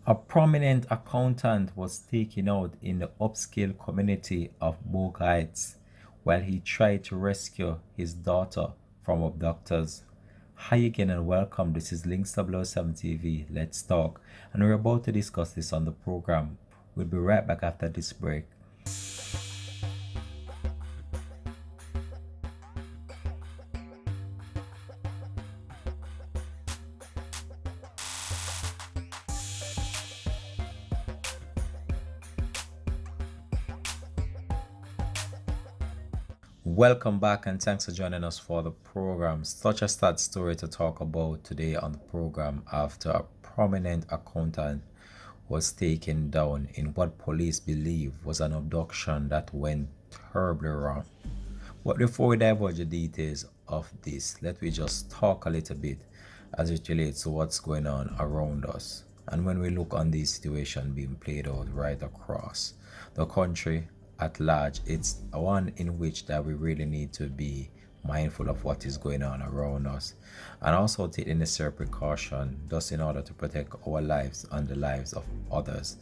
A prominent accountant was taken out in the upscale community of Bogue Heights while he tried to rescue his daughter from abductors. Hi again and welcome. This is Links007 TV. Let's talk. And we're about to discuss this on the program. We'll be right back after this break. Welcome back and thanks for joining us for the program. Such a sad story to talk about today on the program after a prominent accountant was taken down in what police believe was an abduction that went terribly wrong. But before we divulge the details of this, let me just talk a little bit as it relates to what's going on around us. And when we look on this situation being played out right across the country at large, it's one in which that we really need to be mindful of what is going on around us and also take the necessary precaution just in order to protect our lives and the lives of others,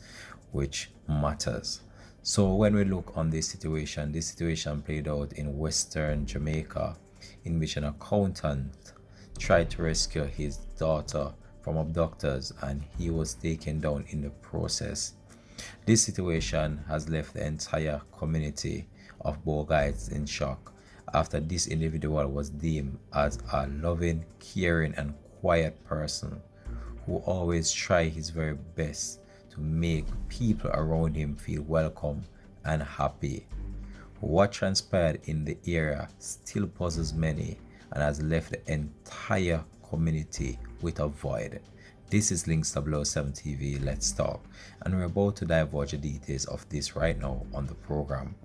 which matters. So when we look on this situation played out in western Jamaica, in which an accountant tried to rescue his daughter from abductors and he was taken down in the process. This situation has left the entire community of Bogue Heights in shock after this individual was deemed as a loving, caring, and quiet person who always tried his very best to make people around him feel welcome and happy. What transpired in the area still puzzles many and has left the entire community with a void. This is Links007 TV, let's talk, and we're about to divulge the details of this right now on the program.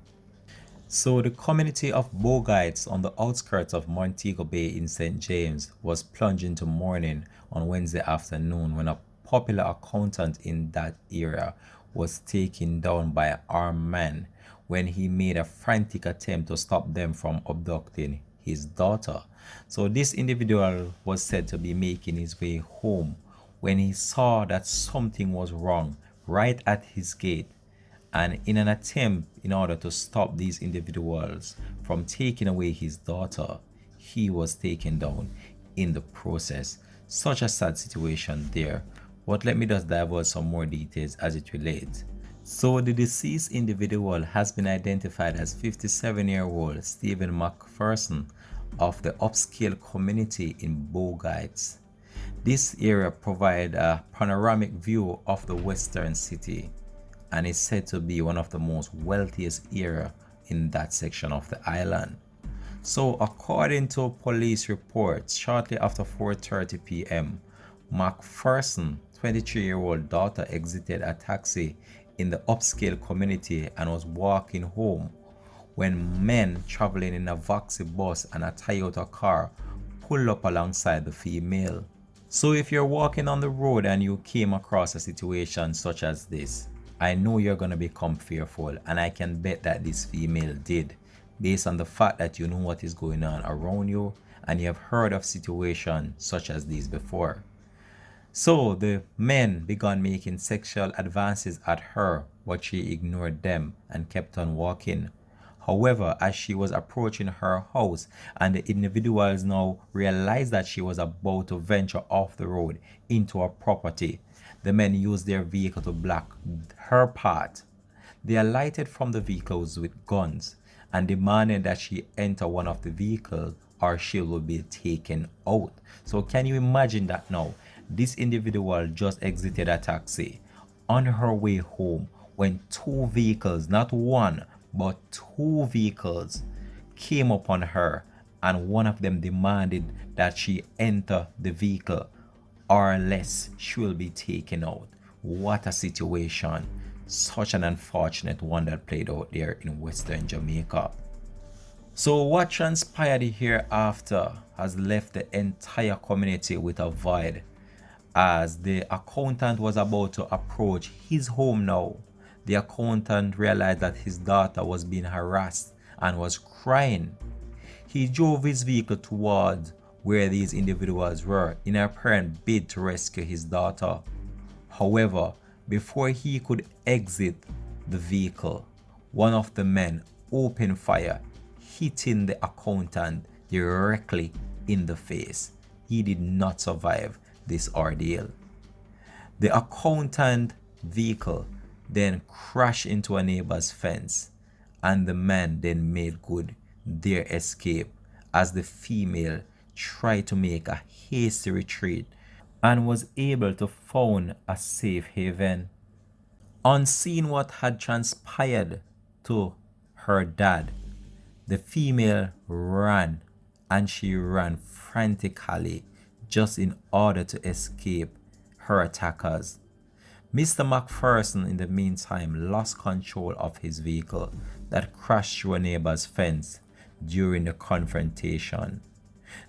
So the community of Bogue Heights on the outskirts of Montego Bay in St. James was plunged into mourning on Wednesday afternoon when a popular accountant in that area was taken down by an armed man when he made a frantic attempt to stop them from abducting his daughter. So this individual was said to be making his way home when he saw that something was wrong right at his gate, and in an attempt in order to stop these individuals from taking away his daughter, he was taken down in the process. Such a sad situation there, but let me just divulge some more details as it relates. So the deceased individual has been identified as 57-year-old Stephen McPherson of the upscale community in Bogue Heights. This area provides a panoramic view of the western city and is said to be one of the most wealthiest area in that section of the island. So according to police reports, shortly after 4:30 p.m., McPherson 23-year-old daughter exited a taxi in the upscale community and was walking home when men traveling in a Voxy bus and a Toyota car pulled up alongside the female. So if you're walking on the road and you came across a situation such as this, I know you're going to become fearful, and I can bet that this female did, based on the fact that you know what is going on around you and you have heard of situations such as these before. So the men began making sexual advances at her, but she ignored them and kept on walking. However, as she was approaching her house and the individuals now realized that she was about to venture off the road into her property, the men used their vehicle to block her path. They alighted from the vehicles with guns and demanded that she enter one of the vehicles or she will be taken out. So can you imagine that now? This individual just exited a taxi on her way home when two vehicles, not one, but two vehicles came upon her, and one of them demanded that she enter the vehicle or less she will be taken out. What a situation. Such an unfortunate one that played out there in western Jamaica. So what transpired hereafter has left the entire community with a void, as the accountant was about to approach his home now. The accountant realized that his daughter was being harassed and was crying. He drove his vehicle towards where these individuals were in an apparent bid to rescue his daughter. However, Before he could exit the vehicle, one of the men opened fire, hitting the accountant directly in the face. He did not survive this ordeal. The accountant vehicle then crashed into a neighbor's fence, and the man then made good their escape as the female tried to make a hasty retreat and was able to found a safe haven. On seeing what had transpired to her dad, the female ran, and she ran frantically just in order to escape her attackers. Mr. McPherson, in the meantime, lost control of his vehicle that crashed through a neighbor's fence during the confrontation.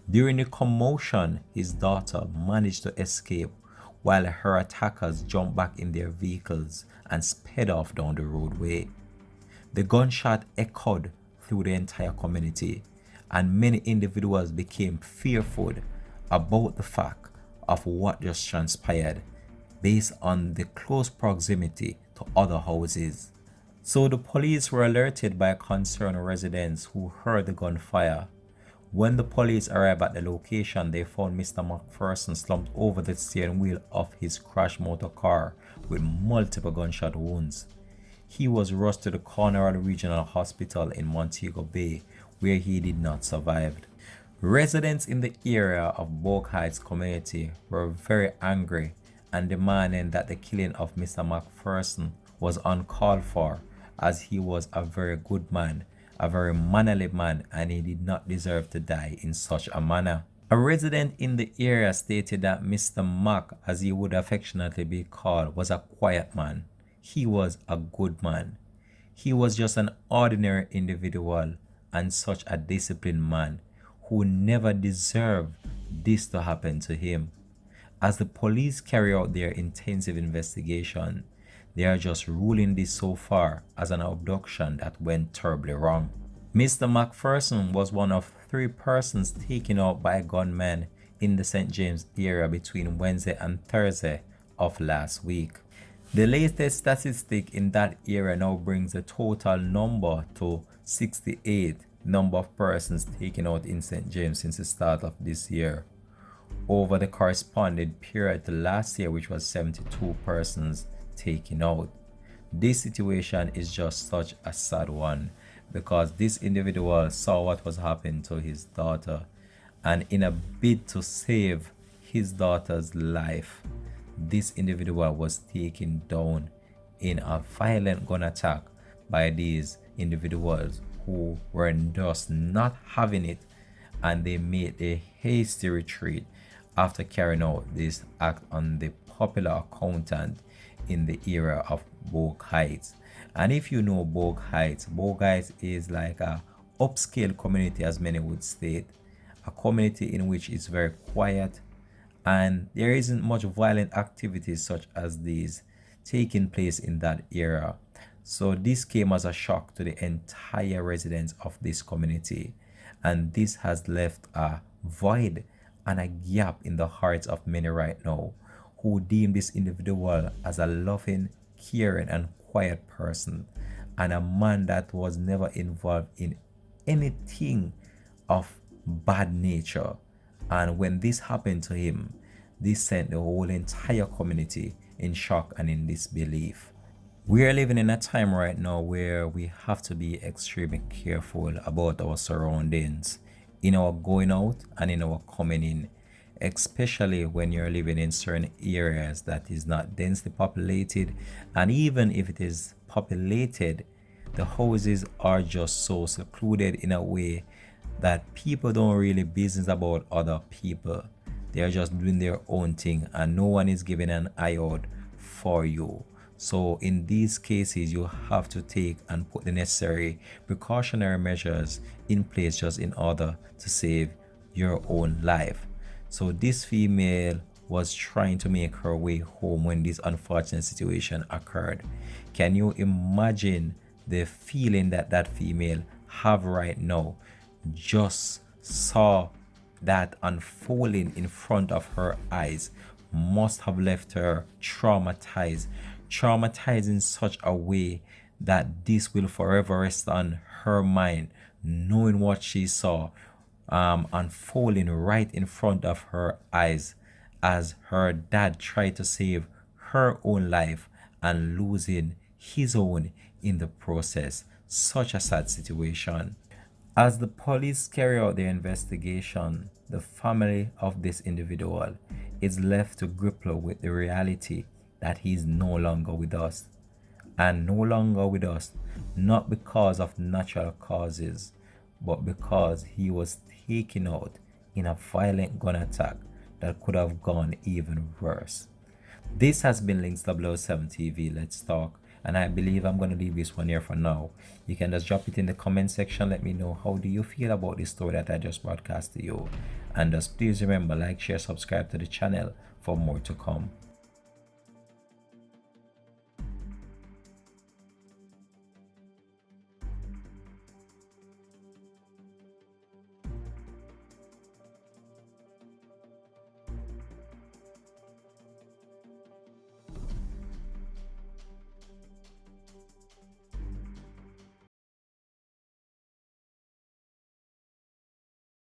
During the commotion, his daughter managed to escape while her attackers jumped back in their vehicles and sped off down the roadway. The gunshot echoed through the entire community, and many individuals became fearful about the fact of what just transpired based on the close proximity to other houses. So the police were alerted by concerned residents who heard the gunfire. When the police arrived at the location, they found Mr. McPherson slumped over the steering wheel of his crashed motor car with multiple gunshot wounds. He was rushed to the Conrad Regional Hospital in Montego Bay, where he did not survive. Residents in the area of Bogue Heights community were very angry and demanding that the killing of Mr. McPherson was uncalled for, as he was a very good man, a very mannerly man, and he did not deserve to die in such a manner. A resident in the area stated that Mr. Mac, as he would affectionately be called, was a quiet man. He was a good man. He was just an ordinary individual and such a disciplined man who never deserved this to happen to him. As the police carry out their intensive investigation, they are just ruling this so far as an abduction that went terribly wrong. Mr. McPherson was one of 3 persons taken out by gunmen in the St. James area between Wednesday and Thursday of last week. The latest statistic in that area now brings the total number to 68 number of persons taken out in St. James since the start of this year, over the corresponding period to last year, which was 72 persons taken out. This situation is just such a sad one, because this individual saw what was happening to his daughter, and in a bid to save his daughter's life, this individual was taken down in a violent gun attack by these individuals who were just not having it, and they made a hasty retreat after carrying out this act on the popular accountant in the area of Bogue Heights. And if you know Bogue Heights is like a upscale community, as many would state, a community in which it's very quiet and there isn't much violent activities such as these taking place in that area. So this came as a shock to the entire residents of this community, and this has left a void and a gap in the hearts of many right now who deem this individual as a loving, caring and quiet person, and a man that was never involved in anything of bad nature. And when this happened to him, this sent the whole entire community in shock and in disbelief. We are living in a time right now where we have to be extremely careful about our surroundings, in our going out and in our coming in, especially when you're living in certain areas that is not densely populated, and even if it is populated, the houses are just so secluded in a way that people don't really business about other people. They are just doing their own thing and no one is giving an eye out for you. So in these cases, you have to take and put the necessary precautionary measures in place just in order to save your own life. So this female was trying to make her way home when this unfortunate situation occurred. Can you imagine the feeling that that female have right now? Just saw that unfolding in front of her eyes, must have left her traumatized, traumatized in such a way that this will forever rest on her mind, knowing what she saw unfolding right in front of her eyes as her dad tried to save her own life and losing his own in the process. Such a sad situation. As the police carry out their investigation, the family of this individual is left to grapple with the reality that he is no longer with us. And no longer with us, not because of natural causes, but because he was taken out in a violent gun attack that could have gone even worse. This has been Links 007 TV. Let's talk. And I believe I'm going to leave this one here for now. You can just drop it in the comment section. Let me know how do you feel about this story that I just broadcast to you. And just please remember, like, share, subscribe to the channel for more to come.